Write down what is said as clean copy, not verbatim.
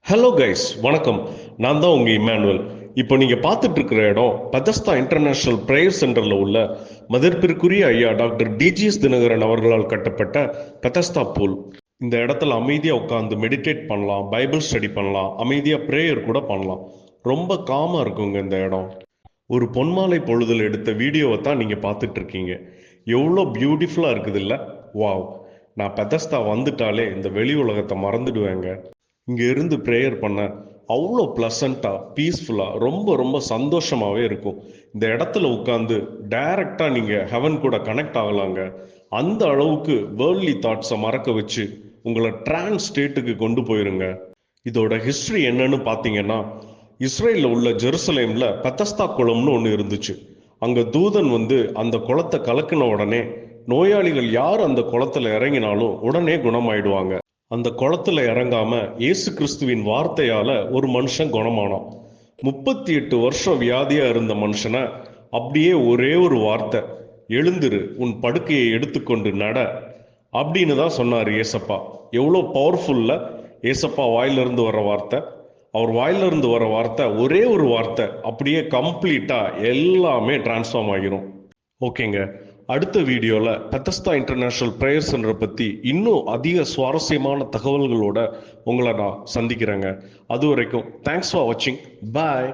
Hello guys, வணக்கம். நான் தான் உங்க இமானுவல். இப்போ நீங்க பார்த்துட்டு இருக்கிற இடம் பெதஸ்தா இன்டர்நேஷனல் பிரேயர் சென்டர்ல உள்ள மதிப்பிற்குரிய ஐயா டாக்டர் டிஜிஎஸ் தினகரன் அவர்களால் கட்டப்பட்ட பெதஸ்தா பூல். இந்த இடத்துல அமைதியா உட்காந்து மெடிடேட் பண்ணலாம், பைபிள் ஸ்டடி பண்ணலாம், அமைதியா பிரேயர் கூட பண்ணலாம். ரொம்ப காமா இருக்குங்க இந்த இடம். ஒரு பொன்மாலை பொழுதுல எடுத்த வீடியோவை தான் நீங்க பார்த்துட்டு இருக்கீங்க. எவ்வளோ பியூட்டிஃபுல்லா இருக்குது இல்ல? வாவ்! நான் பெதஸ்தா வந்துட்டாலே இந்த வெளி உலகத்தை மறந்துடுவேங்க. இங்க இருந்து ப்ரேயர் பண்ண அவ்வளோ ப்ளசண்டா, பீஸ்ஃபுல்லா, ரொம்ப ரொம்ப சந்தோஷமாவே இருக்கும். இந்த இடத்துல உட்காந்து டைரக்டா நீங்க ஹெவன் கூட கனெக்ட் ஆகலாங்க. அந்த அளவுக்கு வேர்ல்ட்லி தாட்ஸை மறக்க வச்சு உங்களை டிரான்ஸ் ஸ்டேட்டுக்கு கொண்டு போயிருங்க. இதோட ஹிஸ்டரி என்னன்னு பார்த்தீங்கன்னா, இஸ்ரேலில் உள்ள ஜெருசலேம்ல பெத்தஸ்தா குளம்னு ஒன்று இருந்துச்சு. அங்க தூதன் வந்து அந்த குளத்தை கலக்கின உடனே நோயாளிகள் யார் அந்த குளத்துல இறங்கினாலும் உடனே குணமாயிடுவாங்க. அந்த குளத்துல இறங்காம இயேசு கிறிஸ்துவின் வார்த்தையால ஒரு மனுஷன் குணமானான். 38 வருஷம் வியாதியா இருந்த மனுஷனை அப்படியே ஒரே ஒரு வார்த்தை, எழுந்திரு, உன் படுக்கையை எடுத்துக்கொண்டு நட அப்படின்னு தான் சொன்னார் ஏசப்பா. எவ்வளோ பவர்ஃபுல்ல ஏசப்பா வாயிலிருந்து வர வார்த்தை. அவர் வாயிலிருந்து வர வார்த்தை, ஒரே ஒரு வார்த்தை, அப்படியே கம்ப்ளீட்டா எல்லாமே டிரான்ஸ்ஃபார்ம் ஆகிரும். ஓகேங்க, அடுத்த வீடியோவில் பெத்தஸ்தா இன்டர்நேஷ்னல் ப்ரேயர் சென்டரை பற்றி இன்னும் அதிக சுவாரஸ்யமான தகவல்களோட உங்களை நான் சந்திக்கிறேங்க. அது வரைக்கும் தேங்க்ஸ் ஃபார் வாட்சிங். பாய்.